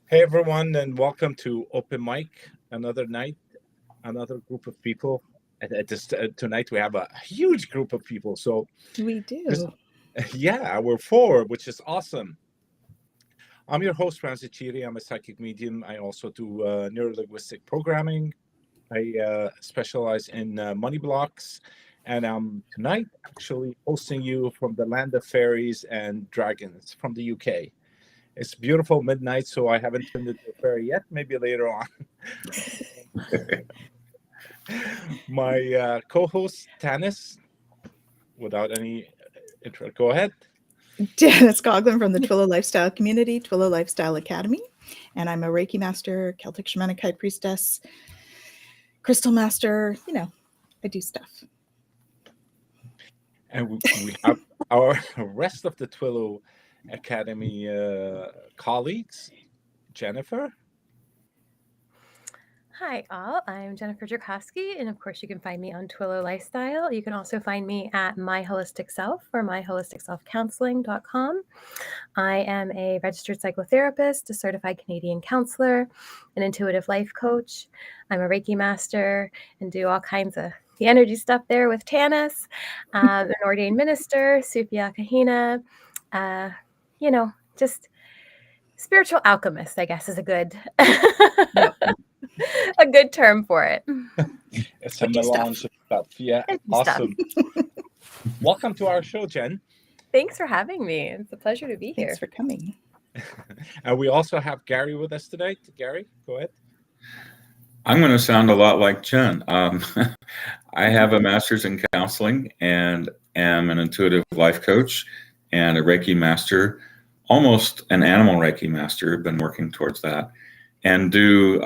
Hey everyone, and welcome to Open Mic. Another night, another group of people. Tonight we have a huge group of people. So, We this, do. yeah, we're four, which is awesome. I'm your host, Ramsey Chiri. I'm a psychic medium. I also do neurolinguistic programming. I specialize in money blocks, and I'm tonight actually hosting you from the land of fairies and dragons from the UK. It's beautiful midnight, so I haven't turned into a fairy yet. Maybe later on. My co-host Tanis, without any intro, go ahead. Janice Coughlin from the Twillow Lifestyle community, Twillow Lifestyle Academy. And I'm a Reiki master, Celtic shamanic high priestess, crystal master. I do stuff. And we have our rest of the Twillow Academy colleagues. Jennifer. Hi, all. I'm Jennifer Jerkowski, and of course, you can find me on Twillow Lifestyle. You can also find me at My Holistic Self or myholisticselfcounseling.com. I am a registered psychotherapist, a certified Canadian counselor, an intuitive life coach. I'm a Reiki master and do all kinds of the energy stuff there with Tanis, an ordained minister, Sufia Kahina, just spiritual alchemist, I guess, is a good Yep. a good term for it. It's a melange of stuff. Yeah, awesome. Welcome to our show, Jen. Thanks for having me. It's a pleasure to be here. Thanks for coming. And we also have Gary with us tonight. Gary, go ahead. I'm going to sound a lot like Jen. I have a master's in counseling and am an intuitive life coach and a Reiki master, almost an animal Reiki master. Been working towards that, and do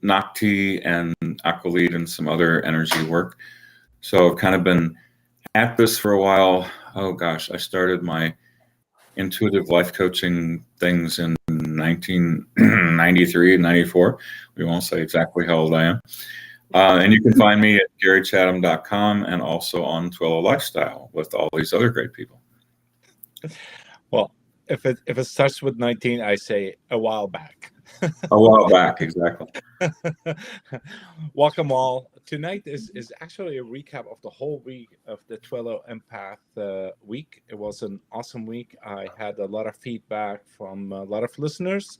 Nakti and Aqualite and some other energy work. So I've kind of been at this for a while. Oh gosh, I started my intuitive life coaching things in 1993 and 94. We won't say exactly how old I am. And you can find me at garychatham.com and also on Twillow Lifestyle with all these other great people. Well, if it starts with 19, I say a while back. A while back, exactly. Welcome all. Tonight is actually a recap of the whole week of the Twillow Empath week. It was an awesome week. I had a lot of feedback from a lot of listeners.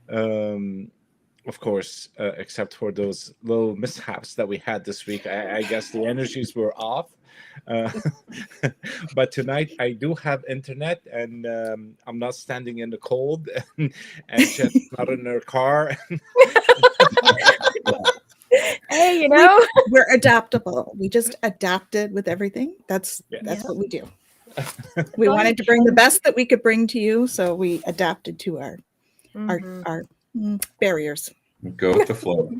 Of course, except for those little mishaps that we had this week. I guess the energies were off. But tonight I do have internet, and I'm not standing in the cold, and Jen's not in her car. Hey, we're adaptable. We just adapted with everything. That's what we do. We wanted to bring the best that we could bring to you, so we adapted to our barriers. Go with the flow.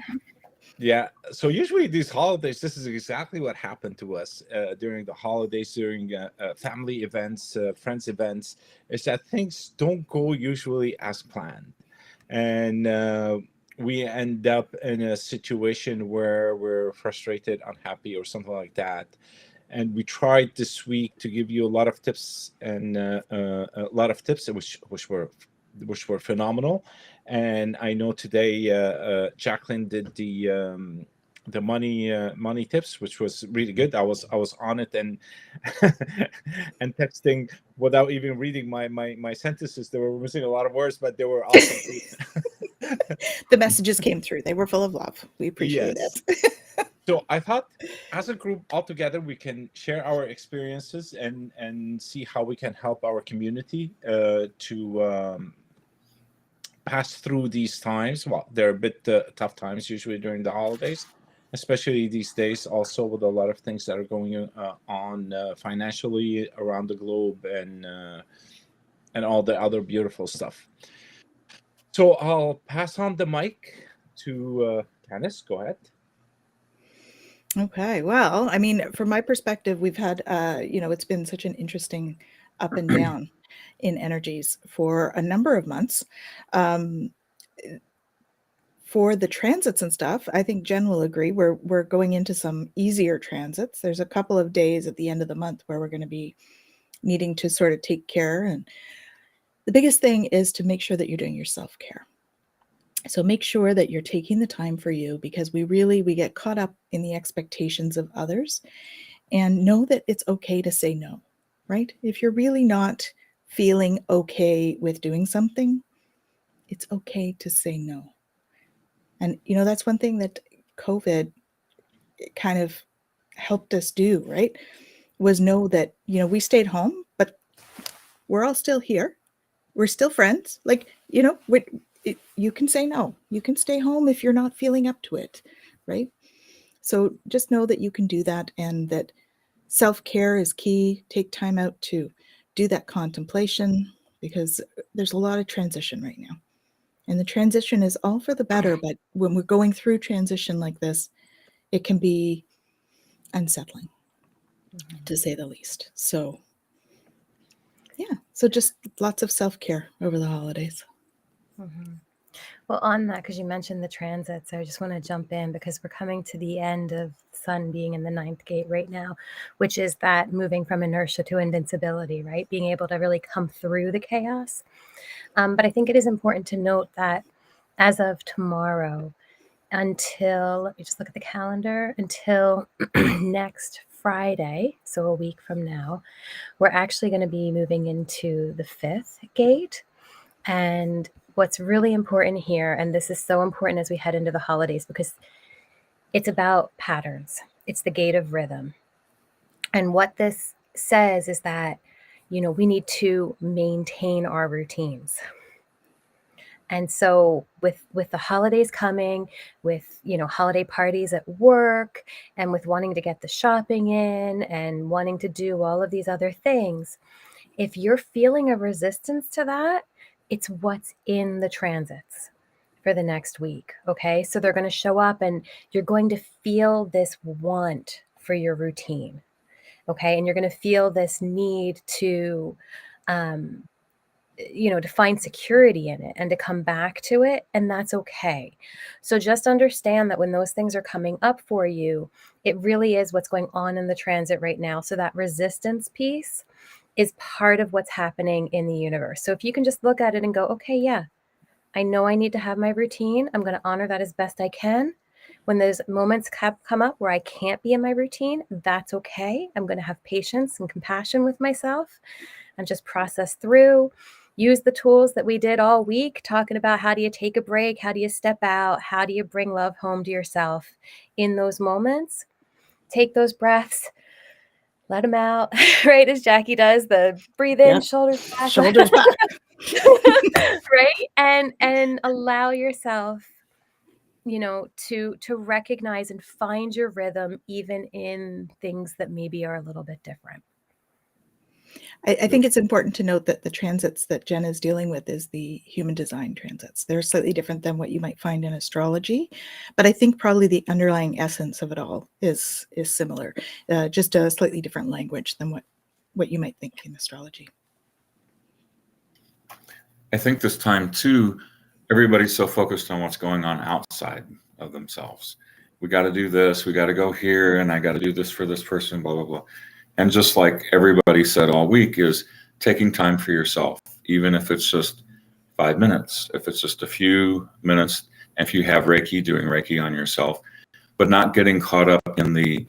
Yeah. So usually these holidays, this is exactly what happened to us during the holidays, during family events, friends events, is that things don't go usually as planned. And we end up in a situation where we're frustrated, unhappy, or something like that. And we tried this week to give you a lot of tips and which were phenomenal. And I know today Jacqueline did the money tips, which was really good. I was on it and and texting without even reading my sentences. They were missing a lot of words, but they were awesome. The messages came through. They were full of love. We appreciate it. So I thought, as a group all together, we can share our experiences and see how we can help our community to pass through these times. Well, they're a bit tough times usually during the holidays, especially these days. Also, with a lot of things that are going on financially around the globe and all the other beautiful stuff. So I'll pass on the mic to Tanis. Go ahead. Okay. Well, I mean, from my perspective, we've had, it's been such an interesting up and down in energies for a number of months. For the transits and stuff, I think Jen will agree. We're going into some easier transits. There's a couple of days at the end of the month where we're going to be needing to sort of take care. And the biggest thing is to make sure that you're doing your self-care. So make sure that you're taking the time for you, because we get caught up in the expectations of others, and know that it's okay to say no, right? If you're really not feeling okay with doing something, it's okay to say no. And, that's one thing that COVID kind of helped us do, right? Was know that, we stayed home, but we're all still here. We're still friends. Like, you can say no. You can stay home if you're not feeling up to it, right? So just know that you can do that, and that self-care is key. Take time out to do that contemplation, because there's a lot of transition right now. And the transition is all for the better, but when we're going through transition like this, it can be unsettling, to say the least. So, yeah. So just lots of self-care over the holidays. Mm-hmm. Well, on that, because you mentioned the transits, I just want to jump in, because we're coming to the end of Sun being in the 9th gate right now, which is that moving from inertia to invincibility, right? Being able to really come through the chaos. But I think it is important to note that as of tomorrow, until, let me just look at the calendar, until next Friday, so a week from now, we're actually going to be moving into the 5th gate. And what's really important here, and this is so important as we head into the holidays, because it's about patterns. It's the gate of rhythm. And what this says is that, we need to maintain our routines. And so with the holidays coming, with, holiday parties at work, and with wanting to get the shopping in and wanting to do all of these other things, if you're feeling a resistance to that, it's what's in the transits for the next week. Okay. So they're going to show up, and you're going to feel this want for your routine. Okay. And you're going to feel this need to, to find security in it and to come back to it. And that's okay. So just understand that when those things are coming up for you, it really is what's going on in the transit right now. So that resistance piece is part of what's happening in the universe. So if you can just look at it and go, okay, yeah, I know I need to have my routine. I'm going to honor that as best I can. When those moments come up where I can't be in my routine, that's okay. I'm going to have patience and compassion with myself and just process through. Use the tools that we did all week, talking about how do you take a break? How do you step out? How do you bring love home to yourself in those moments? Take those breaths. Let them out, right? As Jackie does, the breathe in, shoulders back. Shoulders back. Right? And allow yourself, to recognize and find your rhythm, even in things that maybe are a little bit different. I think it's important to note that the transits that Jen is dealing with is the human design transits. They're slightly different than what you might find in astrology, but I think probably the underlying essence of it all is similar, just a slightly different language than what you might think in astrology. I think this time too, everybody's so focused on what's going on outside of themselves. We got to do this, we got to go here, and I got to do this for this person, blah, blah, blah. And just like everybody said all week, is taking time for yourself, even if it's just 5 minutes, if it's just a few minutes, if you have Reiki, doing Reiki on yourself, but not getting caught up in the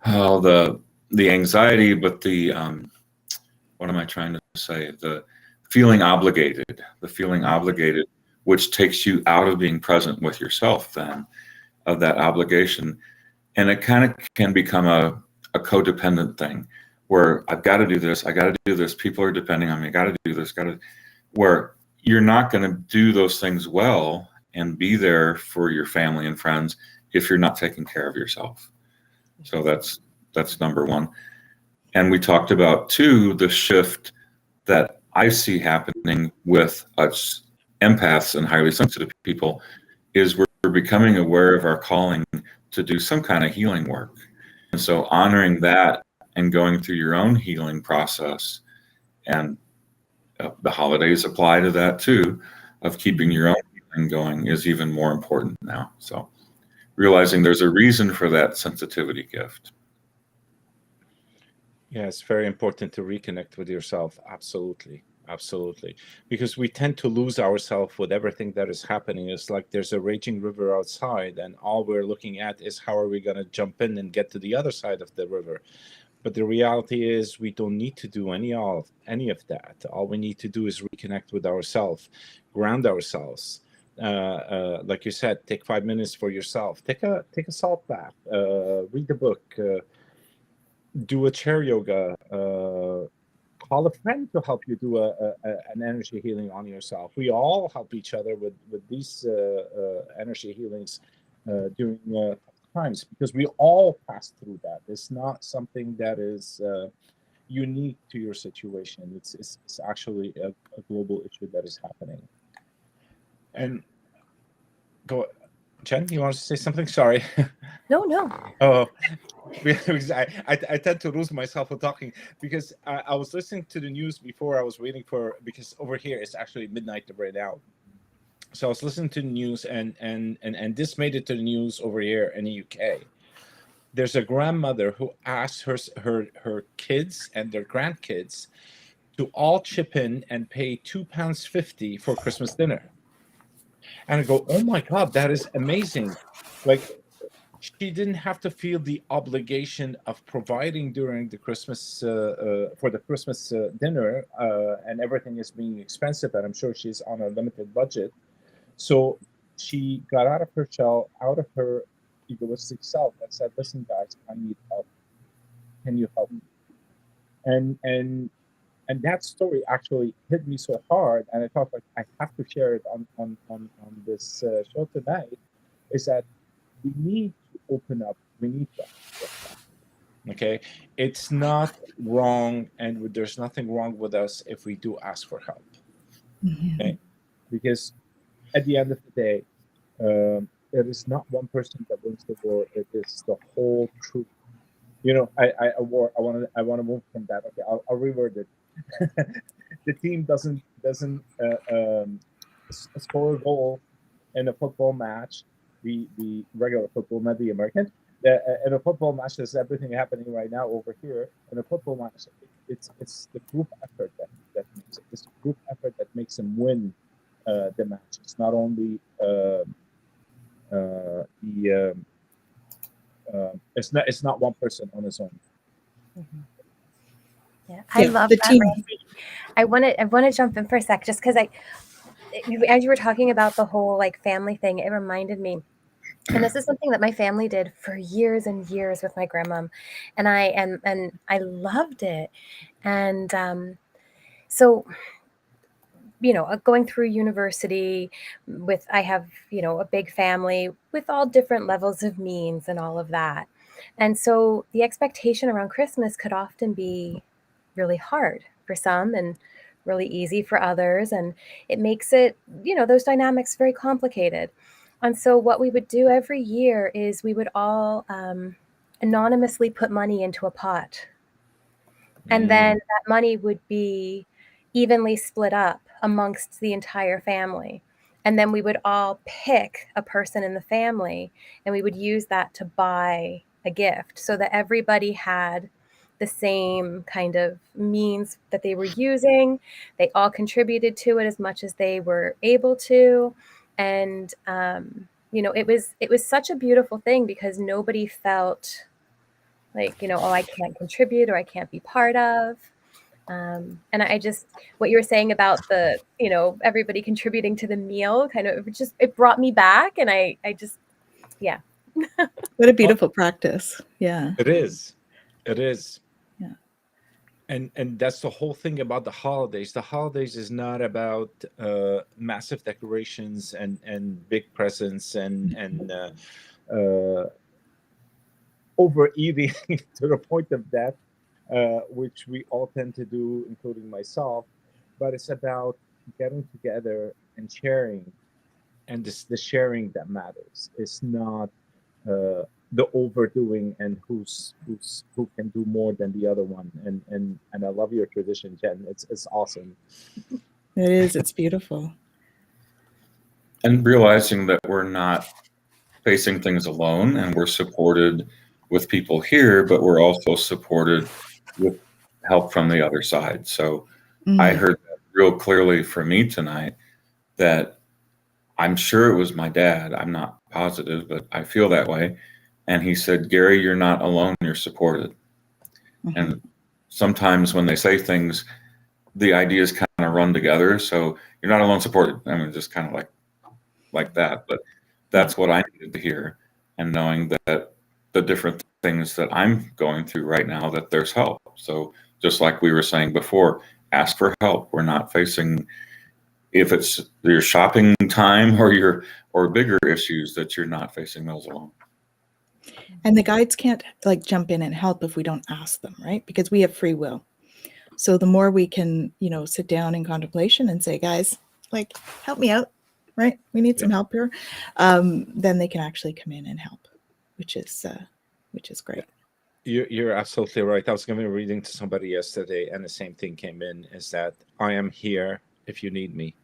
anxiety, but the, what am I trying to say? The feeling obligated, which takes you out of being present with yourself then, of that obligation. And it kind of can become a codependent thing where I've got to do this, I got to do this, people are depending on me, I got to do this, where you're not going to do those things well and be there for your family and friends if you're not taking care of yourself. So that's number one. And we talked about too, the shift that I see happening with us empaths and highly sensitive people is we're becoming aware of our calling to do some kind of healing work. And so honoring that and going through your own healing process, and the holidays apply to that too, of keeping your own healing going is even more important now. So realizing there's a reason for that sensitivity gift. Yeah, it's very important to reconnect with yourself. Absolutely. Absolutely. Because we tend to lose ourselves with everything that is happening. It's like there's a raging river outside, and all we're looking at is how are we going to jump in and get to the other side of the river. But the reality is we don't need to do any of that. All we need to do is reconnect with ourselves, ground ourselves. Like you said, take 5 minutes for yourself. Take a salt bath. Read a book. Do a chair yoga. Call a friend to help you do an energy healing on yourself. We all help each other with these energy healings during tough times, because we all pass through that. It's not something that is unique to your situation. It's actually a global issue that is happening. And go, Jen, you want to say something? Sorry. No. Oh, because I tend to lose myself when talking, because I was listening to the news before. I was waiting for, because over here it's actually midnight right now. So I was listening to the news, and this made it to the news over here in the UK. There's a grandmother who asked her kids and their grandkids to all chip in and pay £2.50 for Christmas dinner. And I go, oh my God, that is amazing. Like, she didn't have to feel the obligation of providing during the Christmas for the Christmas dinner, and everything is being expensive, and I'm sure she's on a limited budget. So she got out of her shell, out of her egoistic self, and said, "Listen, guys, I need help. Can you help me?" And that story actually hit me so hard, and I thought, like, I have to share it on this show tonight. Is that we need to open up. We need to ask. Okay, it's not wrong, and there's nothing wrong with us if we do ask for help. Okay, because at the end of the day, it is not one person that wins the war. It is the whole truth. You know, I want to move from that. Okay, I'll reword it. The team doesn't score a goal in a football match. The regular football, not the American. In a football match, there's everything happening right now over here. In a football match, it's the group effort that makes it. It's the group effort that makes them win the match. It's not only it's not one person on his own. Mm-hmm. Yeah, I love the that, team. Randy. I want to jump in for a sec, just because as you were talking about the whole like family thing, it reminded me, and this is something that my family did for years and years with my grandmom, and I loved it, and so, you know, going through university I have, you know, a big family with all different levels of means and all of that, and so the expectation around Christmas could often be really hard for some and really easy for others. And it makes it, you know, those dynamics very complicated. And so what we would do every year is we would all anonymously put money into a pot. And then that money would be evenly split up amongst the entire family. And then we would all pick a person in the family, and we would use that to buy a gift so that everybody had the same kind of means that they were using. They all contributed to it as much as they were able to. And, you know, it was such a beautiful thing, because nobody felt like, you know, oh, I can't contribute or I can't be part of. And I just, what you were saying about the, you know, everybody contributing to the meal, kind of just, it brought me back. And I just, yeah. What a beautiful practice. Yeah. It is. Yeah. And that's the whole thing about the holidays. The holidays is not about massive decorations and big presents and overeating to the point of death, which we all tend to do, including myself. But it's about getting together and sharing, and the sharing that matters. It's not the overdoing and who can do more than the other one. And I love your tradition, Jen. It's awesome. It is. It's beautiful. And realizing that we're not facing things alone, and we're supported with people here, but we're also supported with help from the other side. So I heard that real clearly for me tonight that I'm sure it was my dad. I'm not positive, but I feel that way. And he said, Gary, you're not alone. You're supported. Mhm. And sometimes when they say things, the ideas kind of run together. So you're not alone, supported. I mean, just kind of like that. But that's what I needed to hear. And knowing that the different things that I'm going through right now, that there's help. So just like we were saying before, ask for help. We're not facing, if it's your shopping time or bigger issues, that you're not facing those alone. And the guides can't like jump in and help if we don't ask them, right? Because we have free will. So the more we can, sit down in contemplation and say, guys, like, help me out, right? We need some help here. Then they can actually come in and help, which is great. You're absolutely right. I was giving a reading to somebody yesterday, and the same thing came in, is that I am here if you need me.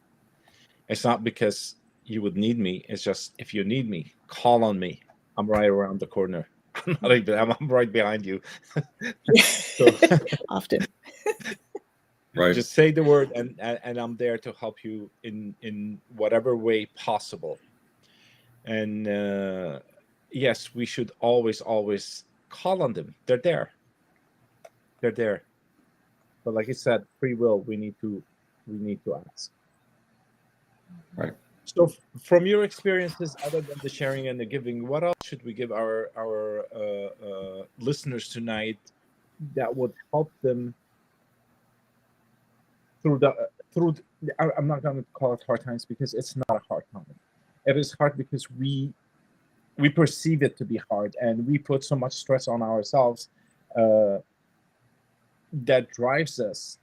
It's not because you would need me. It's just, if you need me, call on me. I'm right around the corner. I'm right behind you. So Often. Right. just say the word, and I'm there to help you in whatever way possible. And yes, we should always call on them. They're there. But like I said, free will, we need to ask. Right. So from your experiences, other than the sharing and the giving, what else should we give our listeners tonight that would help them through I'm not going to call it hard times, because it's not a hard time. It is hard because we perceive it to be hard, and we put so much stress on ourselves that drives us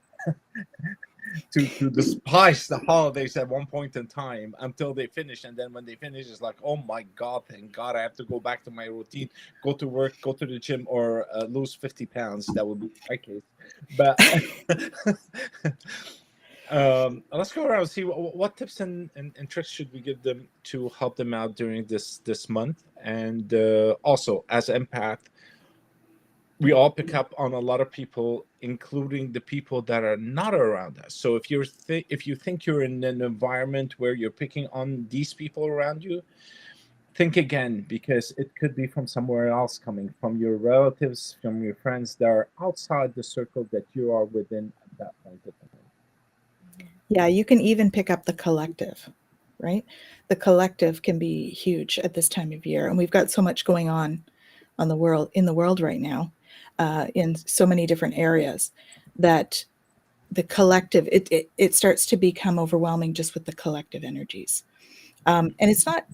to despise the holidays at one point in time until they finish. And then when they finish, it's like, oh my God, thank God I have to go back to my routine, go to work, go to the gym, or lose 50 pounds. That would be my case. But let's go around and see what tips and tricks should we give them to help them out during this month. And also, as empath, we all pick up on a lot of people, including the people that are not around us. So if you think you're in an environment where you're picking on these people around you, think again, because it could be from somewhere else, coming from your relatives, from your friends that are outside the circle that you are within at that point of time. Yeah, you can even pick up the collective, right? The collective can be huge at this time of year, and we've got so much going on in the world right now, in so many different areas, that the collective, it starts to become overwhelming just with the collective energies. And it's not,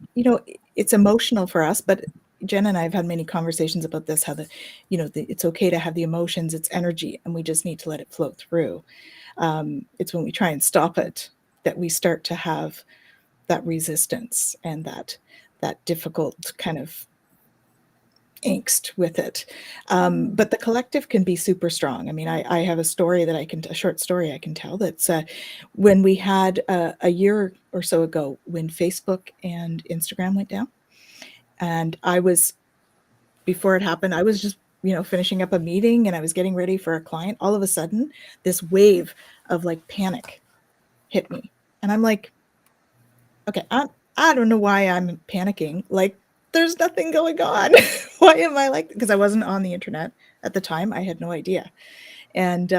it's emotional for us, but Jen and I have had many conversations about this, how it's okay to have the emotions, it's energy, and we just need to let it flow through. It's when we try and stop it that we start to have that resistance and that difficult kind of angst with it. But the collective can be super strong. I mean, I have a short story I can tell. That's when we had a year or so ago, when Facebook and Instagram went down, and before it happened, I was just finishing up a meeting, and I was getting ready for a client. All of a sudden, this wave of like panic hit me, and I'm like, okay, I don't know why I'm panicking. Like, there's nothing going on. Why am I like, because I wasn't on the internet at the time. I had no idea. And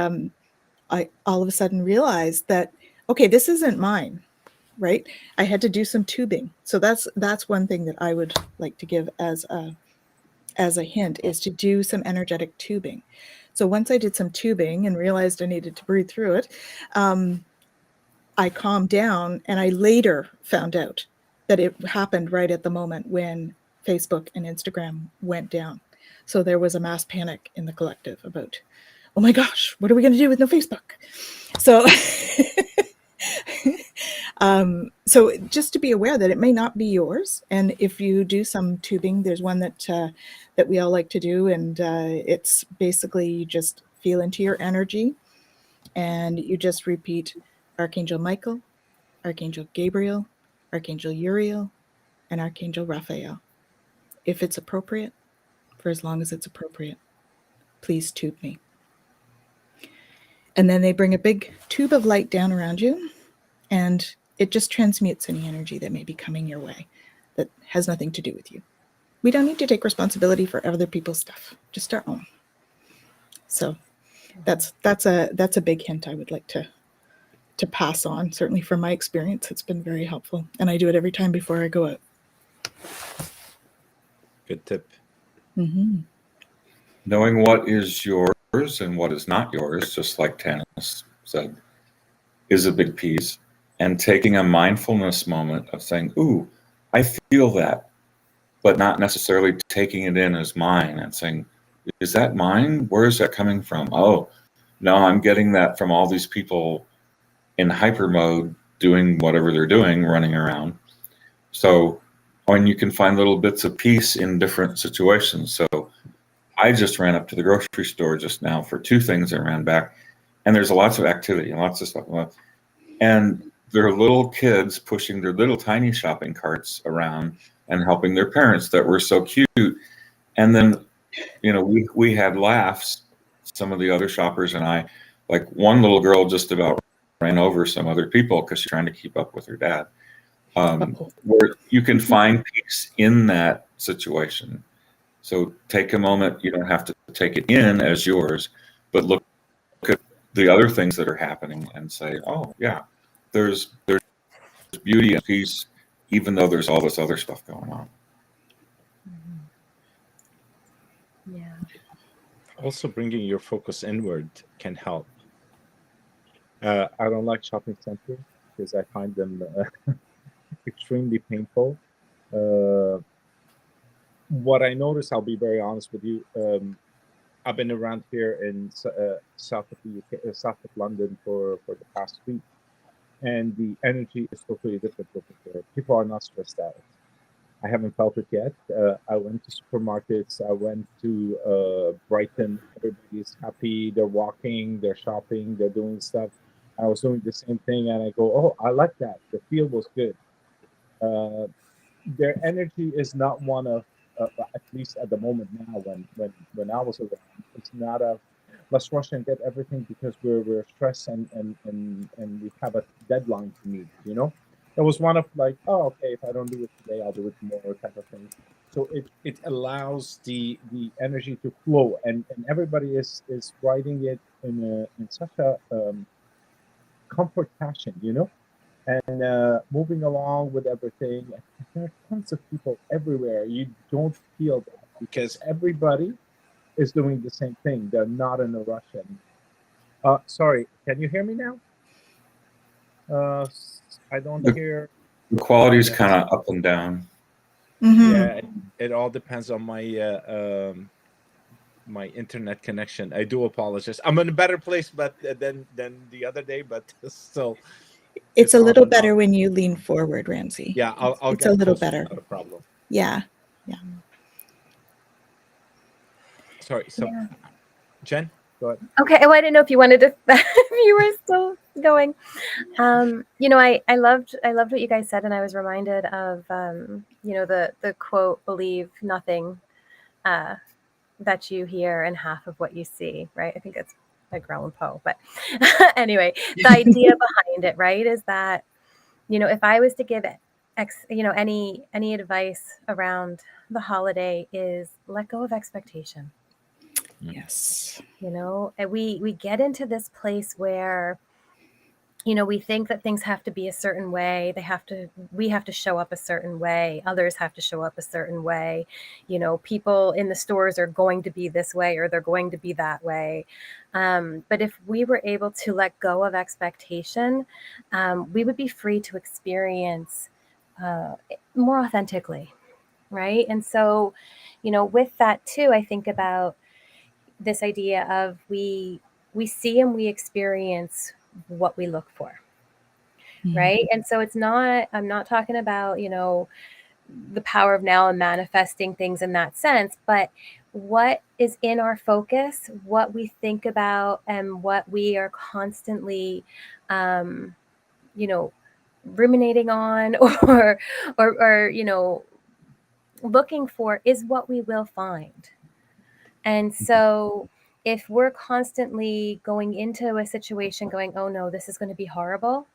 I all of a sudden realized that, okay, this isn't mine, right? I had to do some tubing. So that's one thing that I would like to give as a hint, is to do some energetic tubing. So once I did some tubing and realized I needed to breathe through it, I calmed down, and I later found out that it happened right at the moment when Facebook and Instagram went down. So there was a mass panic in the collective about, oh my gosh, what are we going to do with no Facebook? So, so just to be aware that it may not be yours. And if you do some tubing, there's one that we all like to do. And it's basically, you just feel into your energy, and you just repeat Archangel Michael, Archangel Gabriel, Archangel Uriel, and Archangel Raphael. If it's appropriate, for as long as it's appropriate, please tube me. And then they bring a big tube of light down around you, and it just transmutes any energy that may be coming your way that has nothing to do with you. We don't need to take responsibility for other people's stuff, just our own. So that's a big hint I would like to pass on. Certainly from my experience, it's been very helpful. And I do it every time before I go out. Good tip. Mm-hmm. Knowing what is yours and what is not yours, just like Tanis said, is a big piece. And taking a mindfulness moment of saying, ooh, I feel that, but not necessarily taking it in as mine and saying, is that mine? Where is that coming from? Oh, no, I'm getting that from all these people in hyper mode doing whatever they're doing, running around. So when you can find little bits of peace in different situations. So I just ran up to the grocery store just now for 2 things and ran back. And there's lots of activity and lots of stuff. And there are little kids pushing their little tiny shopping carts around and helping their parents that were so cute. And then, you know, we had laughs, some of the other shoppers and I, like one little girl just about ran over some other people because she's trying to keep up with her dad. Where you can find peace in that situation. So take a moment. You don't have to take it in as yours, but look at the other things that are happening and say, oh yeah, there's beauty and peace, even though there's all this other stuff going on. Yeah. Also, bringing your focus inward can help. I don't like shopping centers because I find them extremely painful. What I notice, I'll be very honest with you, I've been around here in south of the UK, south of London for the past week, and the energy is totally different over there. People are not stressed out. I haven't felt it yet. I went to supermarkets. I went to Brighton. Everybody's happy. They're walking. They're shopping. They're doing stuff. I was doing the same thing, and I go, "Oh, I like that. The feel was good." Their energy is not one of, at least at the moment now, when I was around, it's not a let's rush and get everything because we're stressed and we have a deadline to meet. You know, it was one of like, oh, okay, if I don't do it today, I'll do it tomorrow, type of thing. So it allows the energy to flow, and everybody is riding it in such a comfort passion, you know, and moving along with everything. There are tons of people everywhere. You don't feel that because everybody is doing the same thing. They're not in a rush. And sorry, can you hear me now? I don't hear. The quality is kind of up and down. Mm-hmm. Yeah, it all depends on my my internet connection. I do apologize. I'm in a better place, but than the other day, but still. It's a little better when you lean forward, Ramsey. Yeah, I'll it's get a little closer, better. Not a problem. Yeah. Sorry. So, Yeah. Jen, go ahead. Okay. Well, I didn't know if you wanted to, if you were still going. You know, I loved what you guys said, and I was reminded of, you know, the quote, "Believe nothing that you hear and half of what you see." Right? I think it's Edgar Allan Poe. But anyway, the idea behind it, right, is that, you know, if I was to give you know, any advice around the holiday, is let go of expectation. Yes. You know, and we get into this place where, you know, we think that things have to be a certain way. We have to show up a certain way. Others have to show up a certain way. You know, people in the stores are going to be this way or they're going to be that way. But if we were able to let go of expectation, we would be free to experience more authentically. Right. And so, you know, with that too, I think about this idea of we see and we experience what we look for. Right. And so I'm not talking about, you know, the power of now and manifesting things in that sense, but what is in our focus, what we think about, and what we are constantly, you know, ruminating on or, you know, looking for is what we will find. And so, if we're constantly going into a situation going, oh no, this is going to be horrible,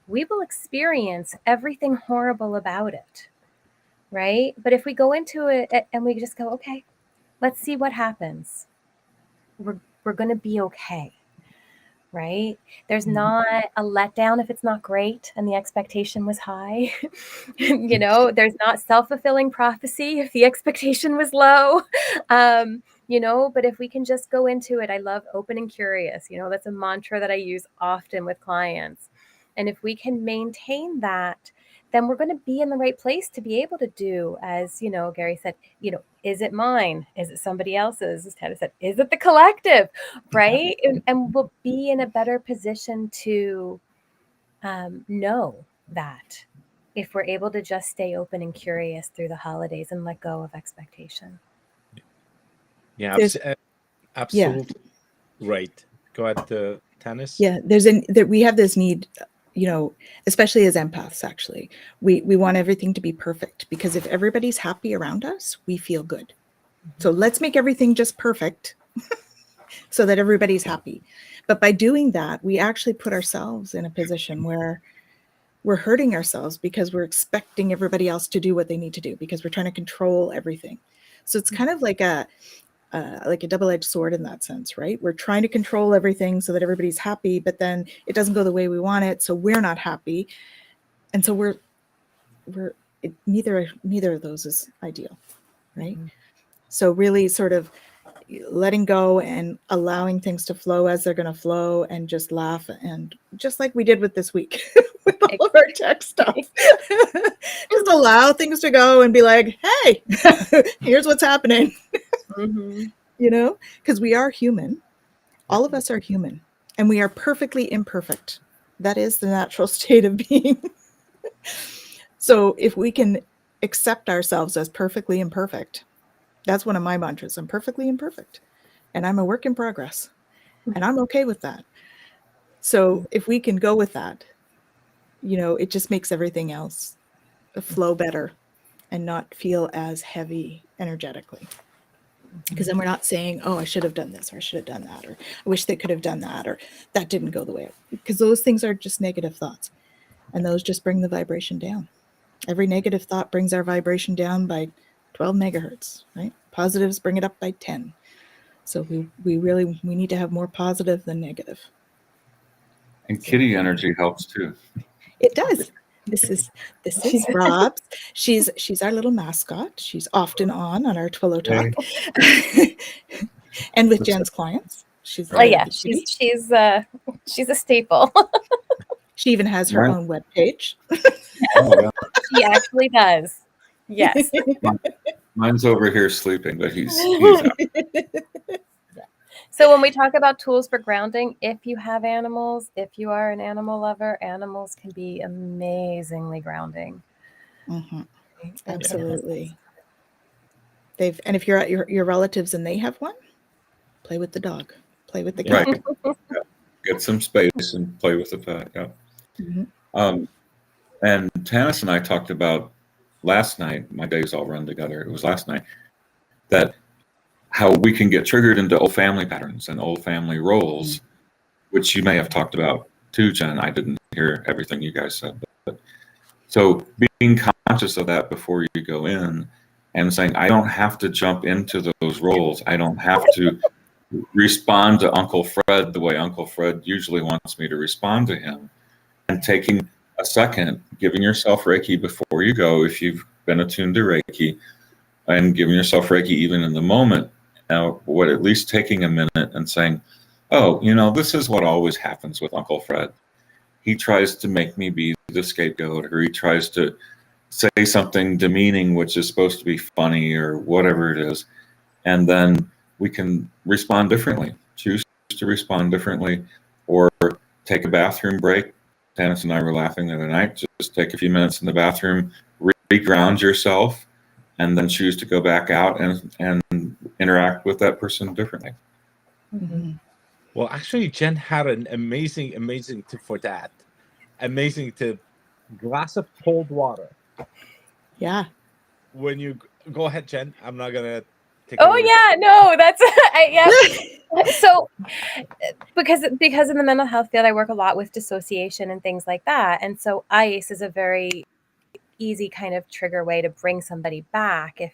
we will experience everything horrible about it, right? But if we go into it and we just go, okay, let's see what happens, we're going to be okay, right? There's not a letdown if it's not great and the expectation was high. There's not self-fulfilling prophecy if the expectation was low. But if we can just go into it, I love open and curious. That's a mantra that I use often with clients. And if we can maintain that, then we're going to be in the right place to be able to do, as Gary said, is it mine? Is it somebody else's? As Tana said, is it the collective? Right? And we'll be in a better position to know that if we're able to just stay open and curious through the holidays and let go of expectation. Yeah, absolutely right. Go ahead, Tanis. Yeah, we have this need, especially as empaths, actually. We want everything to be perfect, because if everybody's happy around us, we feel good. So let's make everything just perfect so that everybody's happy. But by doing that, we actually put ourselves in a position where we're hurting ourselves, because we're expecting everybody else to do what they need to do, because we're trying to control everything. So it's kind of like a double-edged sword in that sense, right? We're trying to control everything so that everybody's happy, but then it doesn't go the way we want it, so we're not happy, and so neither of those is ideal, right? So really sort of letting go and allowing things to flow as they're going to flow, and just laugh, and just like we did with this week with all of our tech stuff, just allow things to go and be like, hey, here's what's happening. Because we are human. All of us are human, and we are perfectly imperfect. That is the natural state of being. So if we can accept ourselves as perfectly imperfect, that's one of my mantras. I'm perfectly imperfect, and I'm a work in progress, and I'm okay with that. So if we can go with that, it just makes everything else flow better and not feel as heavy energetically. Because then we're not saying, oh, I should have done this, or I should have done that, or I wish they could have done that, or that didn't go the way. Because those things are just negative thoughts, and those just bring the vibration down. Every negative thought brings our vibration down by 12 megahertz, right? Positives bring it up by 10. So we need to have more positive than negative. And kitty energy helps too. It does. This is Rob's. She's our little mascot. She's often on our Twillow Talk, and with Jen's clients. She's she's a staple. She even has her own webpage. Oh, yeah. She actually does. Yes. Mine's over here sleeping, but he's out. So when we talk about tools for grounding, if you have animals, if you are an animal lover, animals can be amazingly grounding. Absolutely. And if you're at your relatives and they have one, play with the dog, play with the cat. Right. Yeah. Get some space and play with the pet. Yeah. And Tanis and I talked about last night, my days all run together, it was last night, that how we can get triggered into old family patterns and old family roles, which you may have talked about too, Jen. I didn't hear everything you guys said. But so being conscious of that before you go in, and saying, I don't have to jump into those roles. I don't have to respond to Uncle Fred the way Uncle Fred usually wants me to respond to him. And taking a second, giving yourself Reiki before you go, if you've been attuned to Reiki, and giving yourself Reiki even in the moment. Now, at least taking a minute and saying, oh, this is what always happens with Uncle Fred. He tries to make me be the scapegoat, or he tries to say something demeaning, which is supposed to be funny or whatever it is. And then we can respond differently, choose to respond differently, or take a bathroom break. Tanis and I were laughing the other night. Just take a few minutes in the bathroom, re-ground yourself, and then choose to go back out and interact with that person differently. Well, actually, Jen had an amazing tip for that. Amazing tip. Glass of cold water. Yeah. When you go ahead, Jen, I'm not gonna Take it Oh away. yeah, no, that's yeah. So because in the mental health field, I work a lot with dissociation and things like that, and so ice is a very easy kind of trigger way to bring somebody back if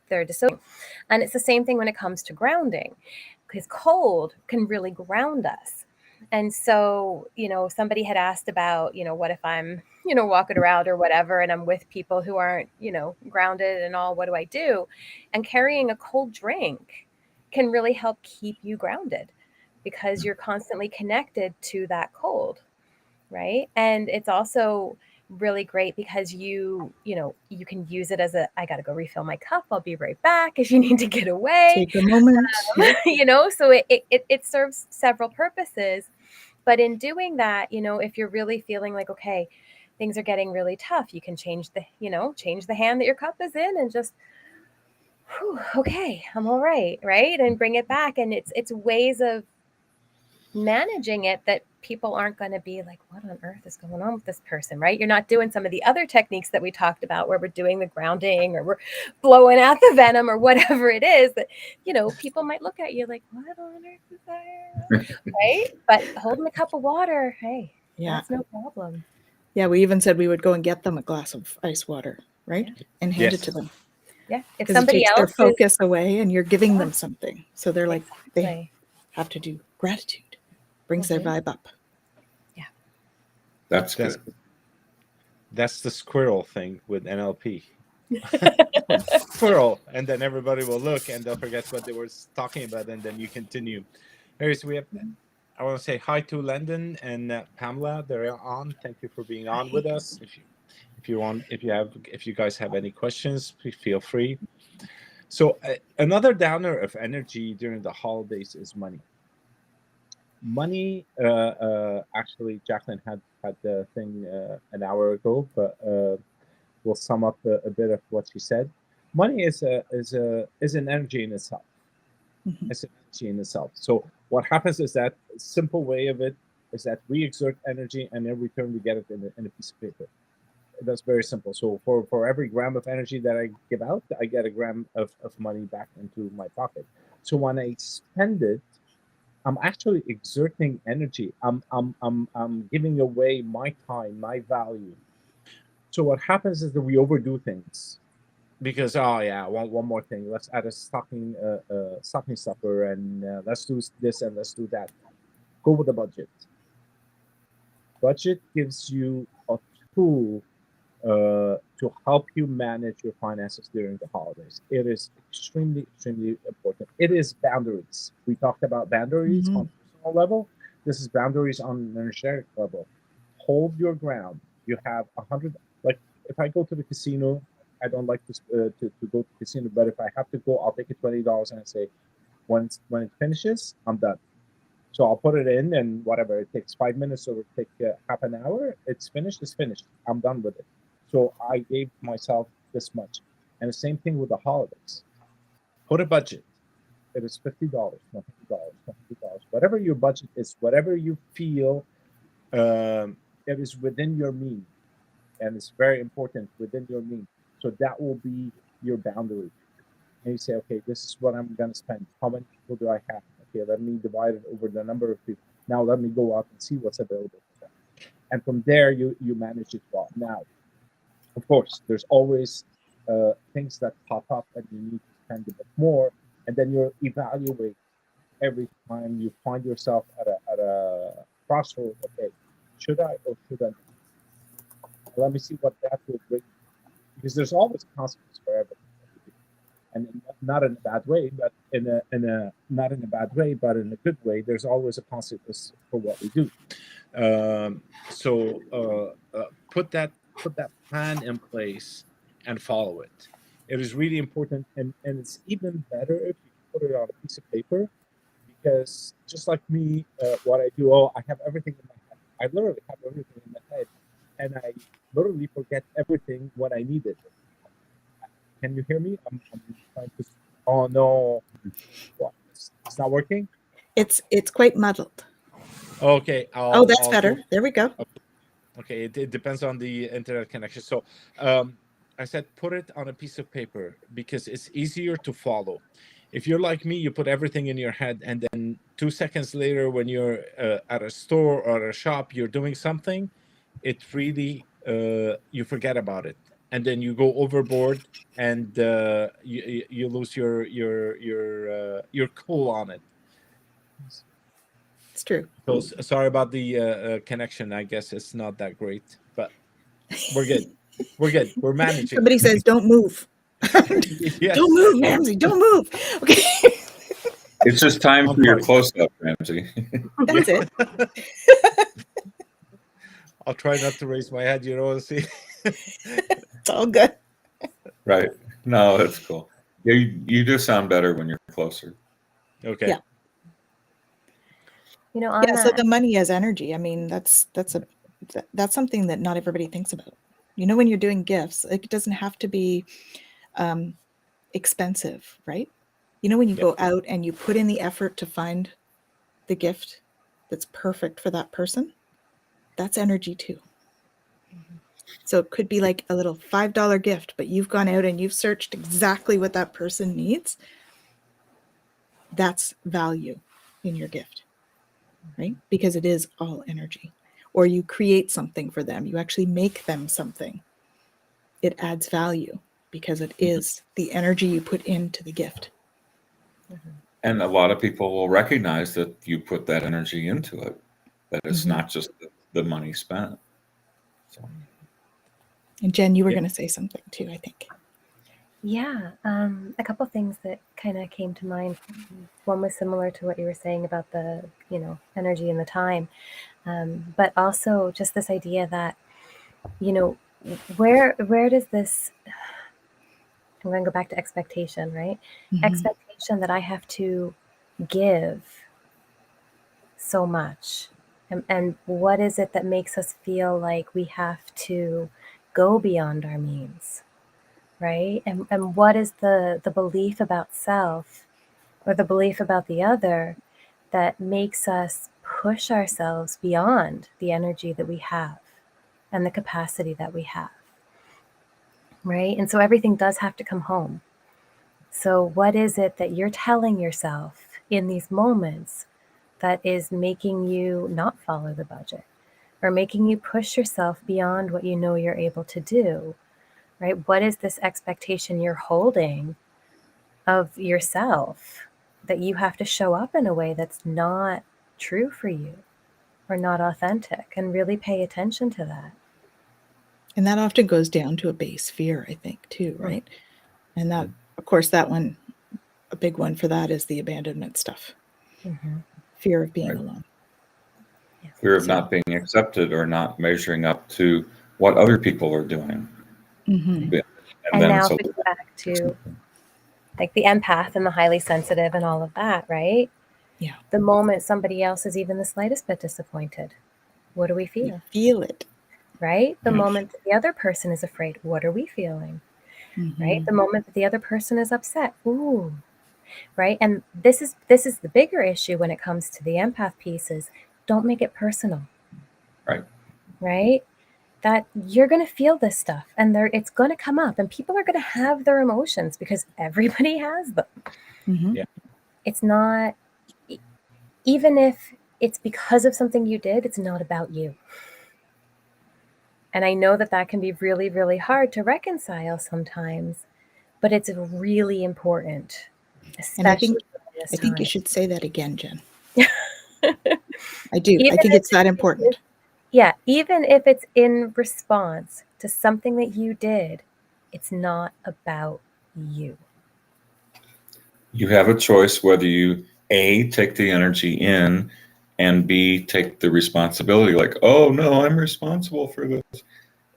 they're dissociating. And it's the same thing when it comes to grounding, because cold can really ground us. And so, somebody had asked about, what if I'm, walking around or whatever, and I'm with people who aren't, grounded and all, what do I do? And carrying a cold drink can really help keep you grounded because you're constantly connected to that cold, right? And it's also really great because you can use it as I got to go refill my cup. I'll be right back if you need to get away. Take a moment. So it serves several purposes. But in doing that, if you're really feeling like, okay, things are getting really tough, you can change the hand that your cup is in and just, whew, okay, I'm all right, right? And bring it back. And it's ways of managing it that people aren't going to be like, what on earth is going on with this person, right? You're not doing some of the other techniques that we talked about where we're doing the grounding or we're blowing out the venom or whatever it is that, people might look at you like, what on earth is that? Right? But holding a cup of water, hey, Yeah. that's no problem. Yeah, we even said we would go and get them a glass of ice water, right? And hand it to them. Yeah. If Because it somebody takes their else focus away and you're giving them something. So they're like, they Exactly. have to do gratitude. Brings their vibe up. That's good. That's the squirrel thing with NLP. Squirrel, and then everybody will look and they'll forget what they were talking about, and then you continue. Anyways, I want to say hi to Landon and Pamela. They're on. Thank you for being on with us. If you guys have any questions, please feel free. So another downer of energy during the holidays is money. Money, actually, Jacqueline had the thing an hour ago, but we'll sum up a bit of what she said. Money is an energy in itself. Mhm. It's an energy in itself. So what happens is that a simple way of it is that we exert energy, and in return we get it in a piece of paper. That's very simple. So for every gram of energy that I give out, I get a gram of money back into my pocket. So when I spend it, I'm actually exerting energy. I'm giving away my time, my value. So what happens is that we overdo things because one more thing. Let's add a stocking stuffer, and let's do this and let's do that. Go with the budget. Budget gives you a tool to help you manage your finances during the holidays. It is extremely, extremely important. It is boundaries. We talked about boundaries on personal level. This is boundaries on an energetic level. Hold your ground. You have 100. Like if I go to the casino, I don't like to go to the casino, but if I have to go, I'll take a $20 and say, when it finishes, I'm done. So I'll put it in, and whatever it takes, 5 minutes or it takes half an hour. It's finished. It's finished. I'm done with it. So I gave myself this much. And the same thing with the holidays. Put a budget. It is $50, not $50, whatever your budget is, whatever you feel it is within your means, and it's very important within your means. So that will be your boundary. And you say, okay, this is what I'm going to spend. How many people do I have? Okay, let me divide it over the number of people. Now let me go out and see what's available for them. And from there, you manage it well. Now, of course, there's always things that pop up and you need to spend a bit more. And then you evaluate every time you find yourself at a crossroad. Okay, should I or should I not? Let me see what that will bring. Because there's always a consequence for everything. And not in a bad way, but not in a bad way, but in a good way. There's always a consequence for what we do. So put that plan in place and follow it. It is really important, and it's even better if you put it on a piece of paper, because just like me, what I do, I have everything in my head. I literally have everything in my head, and I literally forget everything when I need it. Can you hear me? I'm trying to. Oh no! What? It's not working. It's quite muddled. Okay. That's better. There we go. Okay, it depends on the internet connection. So I said put it on a piece of paper because it's easier to follow. If you're like me, you put everything in your head, and then 2 seconds later, when you're at a store or a shop, you're doing something, it really you forget about it, and then you go overboard, and you lose your cool on it. It's true. So sorry about the connection. I guess it's not that great, but we're good. We're good. We're managing. Somebody says, "Don't move." Yes. Don't move, Ramsey. Don't move. Okay, It's just time On for your point. close-up, Ramsey. that's it. I'll try not to raise my head. You know, see. It's all good. Right. No, that's cool. Yeah, you do sound better when you're closer. Okay. Yeah. You know, on Yeah. So that, the money as energy. I mean, that's something that not everybody thinks about. You know, when you're doing gifts, like, it doesn't have to be expensive, right? You know, when you go out and you put in the effort to find the gift that's perfect for that person, that's energy too. So it could be like a little $5 gift, but you've gone out and you've searched exactly what that person needs. That's value in your gift, right? Because it is all energy. Or you create something for them. You actually make them something. It adds value because it is the energy you put into the gift. And a lot of people will recognize that you put that energy into it, that it's not just the money spent. So. And Jen, you were going to say something too, I think. yeah, a couple things that kind of came to mind. One was similar to what you were saying about the, energy and the time, but also just this idea that, where does this? I'm going to go back to expectation, right? Expectation that I have to give so much. And what is it that makes us feel like we have to go beyond our means, right? And what is the belief about self or the belief about the other that makes us push ourselves beyond the energy that we have and the capacity that we have, right? And so everything does have to come home. So what is it that you're telling yourself in these moments that is making you not follow the budget or making you push yourself beyond what you know you're able to do, right? What is this expectation you're holding of yourself that you have to show up in a way that's not true for you or not authentic? And really pay attention to that. And that often goes down to a base fear, I think, too, right? And that, of course, that one, a big one for that is the abandonment stuff. Fear of being alone. Fear of not being accepted or not measuring up to what other people are doing. And now if we go back to like the empath and the highly sensitive and all of that, right? Yeah. The moment somebody else is even the slightest bit disappointed, what do we feel? You feel it. Right? The moment that the other person is afraid, what are we feeling? Right? The moment that the other person is upset, ooh, right? And this is the bigger issue when it comes to the empath piece is don't make it personal. Right. Right? That you're going to feel this stuff and it's going to come up and people are going to have their emotions because everybody has them. Yeah. It's not, even if it's because of something you did, it's not about you. And I know that can be really, really hard to reconcile sometimes, but it's really important, especially and I think you should say that again, Jen. I do. Even I think it's that important. Yeah, even if it's in response to something that you did, it's not about you. You have a choice whether you A, take the energy in, and B, take the responsibility, like, oh no, I'm responsible for this.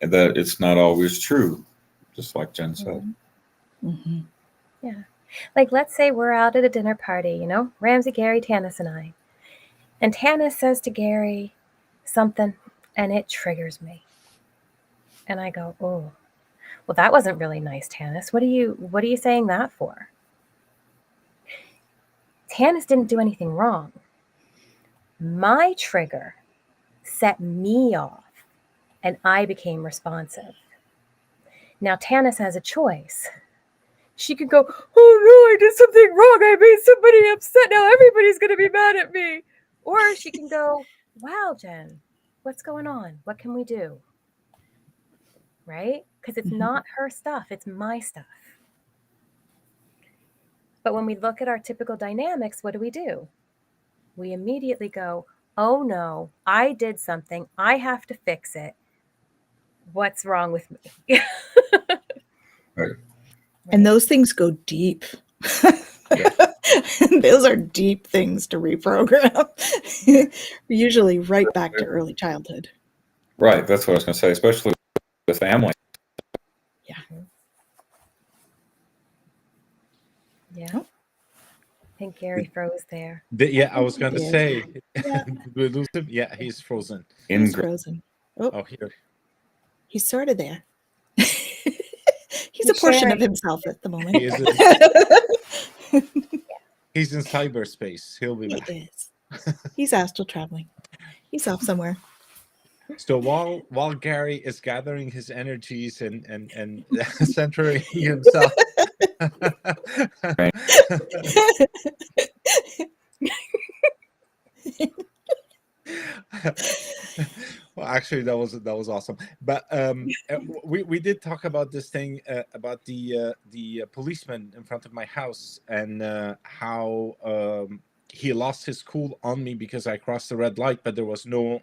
And that it's not always true, just like Jen said. Yeah. Like, let's say we're out at a dinner party, Ramsey, Gary, Tanis, and I. And Tanis says to Gary something, and it triggers me. And I go, oh, well, that wasn't really nice, Tanis. What are you saying that for? Tanis didn't do anything wrong. My trigger set me off, and I became responsive. Now, Tanis has a choice. She could go, oh no, I did something wrong. I made somebody upset. Now everybody's going to be mad at me. Or she can go, wow, Jen, what's going on? What can we do? Right? Because it's not her stuff. It's my stuff. But when we look at our typical dynamics, what do? We immediately go, oh no, I did something. I have to fix it. What's wrong with me? Right. And those things go deep. Those are deep things to reprogram. Usually right back to early childhood. Right. That's what I was going to say, especially with family. Yeah. Yeah. I think Gary froze there. Yeah, I was going to Yeah. say, Yeah. did we lose him? Yeah, he's frozen. He's frozen. Oh, here. He's sort of there. He's a portion of himself at the moment. He is he's in cyberspace. He'll be back. He is. He's astral traveling. He's off somewhere. So while Gary is gathering his energies and centering himself. Well, actually, that was awesome. But we did talk about this thing about the policeman in front of my house and how he lost his cool on me because I crossed the red light, but there was no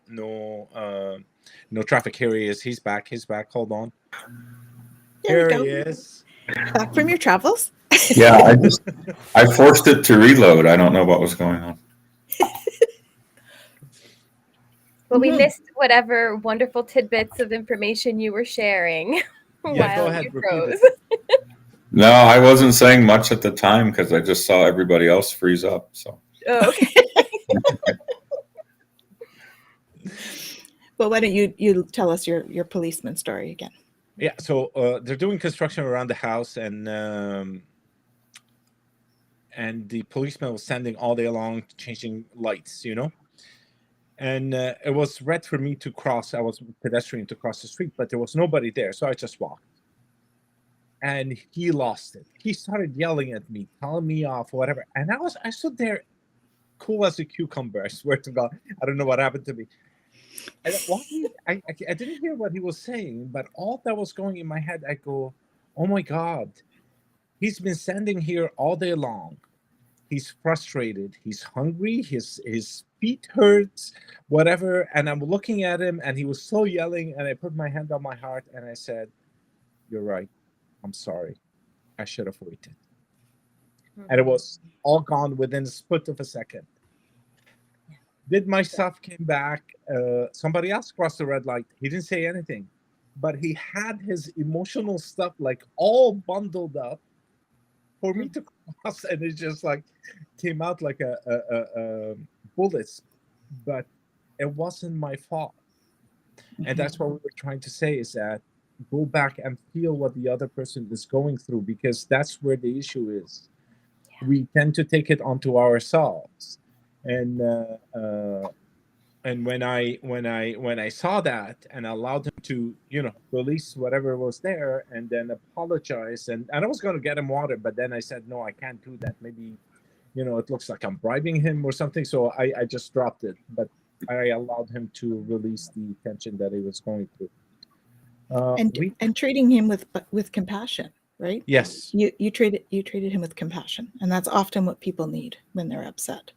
traffic. Here he is. He's back. Hold on. There Here we he go. is. Back from your travels? Yeah, I forced it to reload. I don't know what was going on. Well, we missed whatever wonderful tidbits of information you were sharing Yeah, go while ahead, you repeat froze. it. No, I wasn't saying much at the time because I just saw everybody else freeze up. So. Oh, okay. Well, why don't you tell us your policeman story again? Yeah, so they're doing construction around the house, and the policeman was standing all day long changing lights, and it was red for me to cross. I was pedestrian to cross the street, but there was nobody there, so I just walked. And he lost it. He started yelling at me, telling me off, whatever. And I stood there, cool as a cucumber. I swear to God, I don't know what happened to me. And I didn't hear what he was saying, but all that was going in my head, I go, oh my God, he's been standing here all day long. He's frustrated. He's hungry. His feet hurts, whatever. And I'm looking at him, and he was so yelling. And I put my hand on my heart, and I said, "You're right. I'm sorry. I should have waited." And it was all gone within a split of a second. Did my stuff came back? Somebody else crossed the red light. He didn't say anything, but he had his emotional stuff like all bundled up for me to cross, and it just like came out like a bullets. But it wasn't my fault, and that's what we were trying to say: is that go back and feel what the other person is going through, because that's where the issue is. Yeah. We tend to take it onto ourselves, and when I saw that and allowed him to release whatever was there and then apologize, and I was going to get him water, but then I said no, I can't do that. Maybe it looks like I'm bribing him or something, so I just dropped it. But I allowed him to release the tension that he was going through. And treating him with compassion, right? Yes. You treated him with compassion, and that's often what people need when they're upset.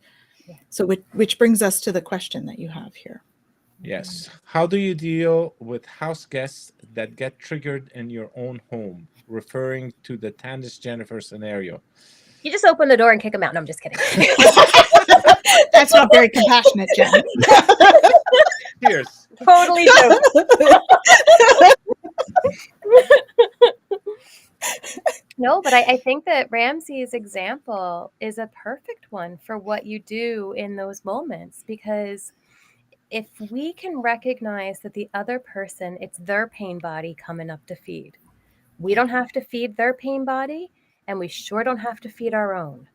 Yeah. So which brings us to the question that you have here. Yes. How do you deal with house guests that get triggered in your own home? Referring to the Tannis Jennifer scenario. You just open the door and kick them out. No, I'm just kidding. That's not very compassionate, Jen. Cheers. Totally joking. No, but I think that Ramsey's example is a perfect one for what you do in those moments, because if we can recognize that the other person, it's their pain body coming up to feed. We don't have to feed their pain body, and we sure don't have to feed our own,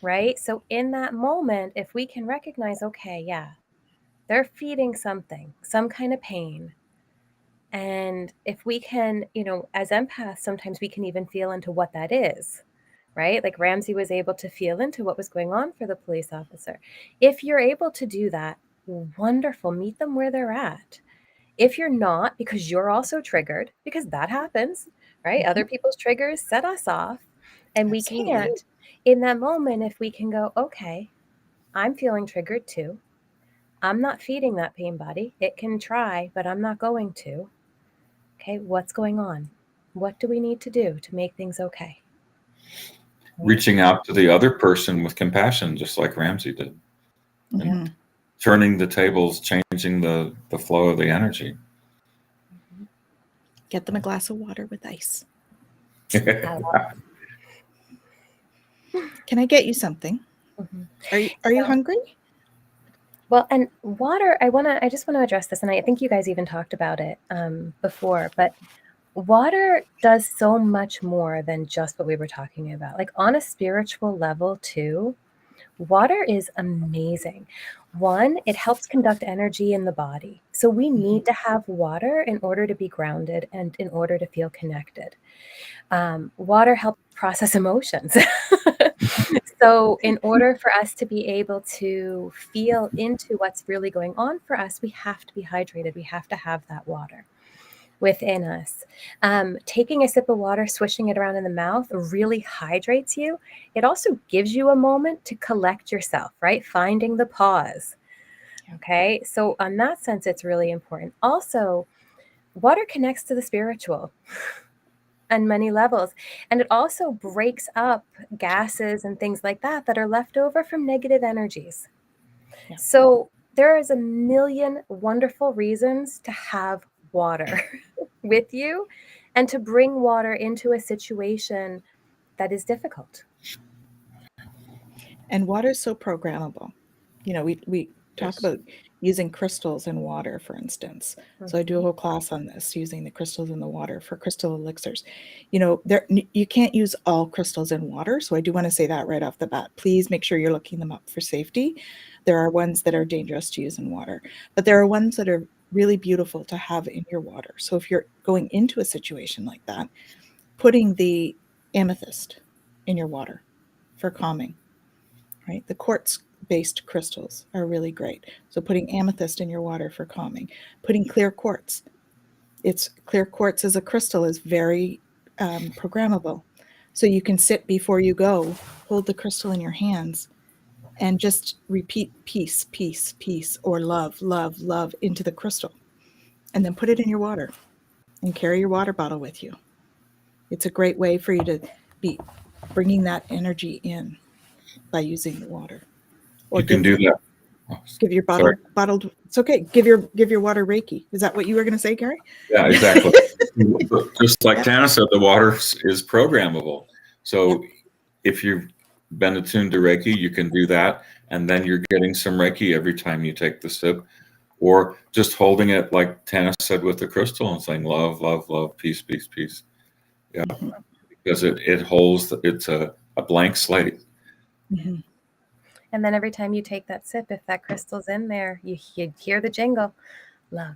right? So in that moment, if we can recognize, okay, yeah, they're feeding something, some kind of pain, And if we can, as empaths, sometimes we can even feel into what that is, right? Like Ramsey was able to feel into what was going on for the police officer. If you're able to do that, wonderful, meet them where they're at. If you're not, because you're also triggered, because that happens, right? Mhm. Other people's triggers set us off, and we Absolutely. can't. In that moment, if we can go, okay, I'm feeling triggered too. I'm not feeding that pain body. It can try, but I'm not going to. Okay, what's going on? What do we need to do to make things okay? Reaching out to the other person with compassion, just like Ramsey did. Mhm. Turning the tables, changing the flow of the energy. Get them a glass of water with ice. I love Can I get you something? Mhm. Are you hungry? Well, and water, I just want to address this, and I think you guys even talked about it before, but water does so much more than just what we were talking about. Like on a spiritual level too, water is amazing. One, it helps conduct energy in the body. So we need to have water in order to be grounded and in order to feel connected. Water helps process emotions. So in order for us to be able to feel into what's really going on for us, we have to be hydrated. We have to have that water within us. Taking a sip of water, swishing it around in the mouth really hydrates you. It also gives you a moment to collect yourself, right? Finding the pause. Okay. So on that sense, it's really important. Also, water connects to the spiritual on many levels. And it also breaks up gases and things like that are left over from negative energies. Yeah. So there is a million wonderful reasons to have water with you and to bring water into a situation that is difficult. And water is so programmable. We talk Yes. about using crystals in water, for instance. So I do a whole class on this, using the crystals in the water for crystal elixirs. You can't use all crystals in water. So I do want to say that right off the bat. Please make sure you're looking them up for safety. There are ones that are dangerous to use in water, but there are ones that are really beautiful to have in your water. So if you're going into a situation like that, putting the amethyst in your water for calming, right? The quartz-based crystals are really great. So putting amethyst in your water for calming, putting clear quartz. Clear quartz as a crystal is very programmable. So you can sit before you go, hold the crystal in your hands, and just repeat peace, peace, peace, or love, love, love into the crystal. And then put it in your water and carry your water bottle with you. It's a great way for you to be bringing that energy in by using the water. Or You can do that. give your Sorry. bottled. It's okay. Give your water Reiki. Is that what you were going to say, Gary? Yeah, exactly. Just like Tana said, the water is programmable. So if you've been attuned to Reiki, you can do that. And then you're getting some Reiki every time you take the sip. Or just holding it, like Tana said, with the crystal and saying, love, love, love, peace, peace, peace. Yeah, because it holds, it's a blank slate. Mhm. And then every time you take that sip, if that crystal's in there, you hear the jingle, love,